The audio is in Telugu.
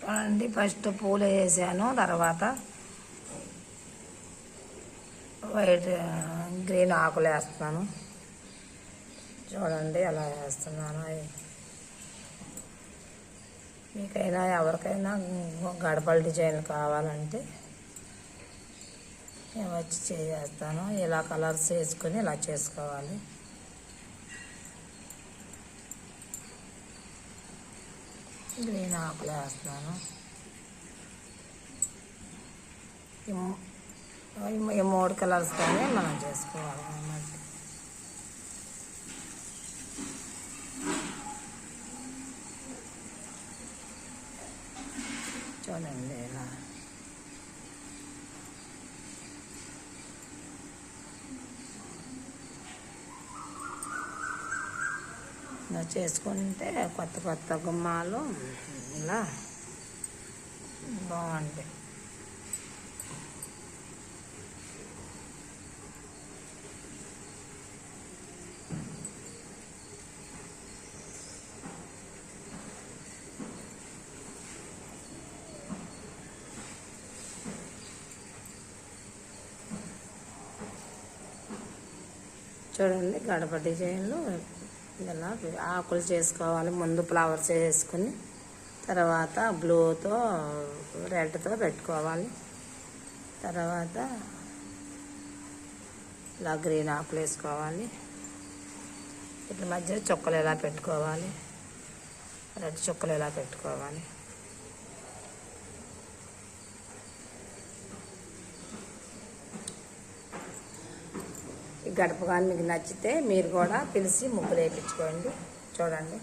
చూడండి, ఫస్ట్ పూలు వేసాను, తర్వాత వైట్ గ్రీన్ ఆకులు వేస్తున్నాను. చూడండి అలా వేస్తున్నాను. మీకైనా ఎవరికైనా గడపల డిజైన్ కావాలంటే నేను వచ్చి చేస్తాను. ఇలా కలర్స్ వేసుకొని ఇలా చేసుకోవాలి. గ్రీన్ ఆకులు వేస్తున్నాను. ఈ 3 కలర్స్తోనే మనం చేసుకోవాలి అన్నమాట. చూడండి ఇలా ఇలా చేసుకుంటే కొత్త కొత్త గుమ్మాలు ఇలా బాగుంటాయి. చూడండి గడప డిజైన్లు ఇలా ఆకులు చేసుకోవాలి. ముందు ఫ్లవర్స్ వేసుకుని తర్వాత బ్లూతో రెడ్తో పెట్టుకోవాలి. తర్వాత ఇలా గ్రీన్ ఆకులు వేసుకోవాలి. ఇట్లా మధ్య చుక్కలు ఎలా పెట్టుకోవాలి, రెడ్ చుక్కలు ఎలా పెట్టుకోవాలి. ఈ గడప కానీ మీకు నచ్చితే మీరు కూడా పిలిచి ముగ్గులు వేయించుకోండి. చూడండి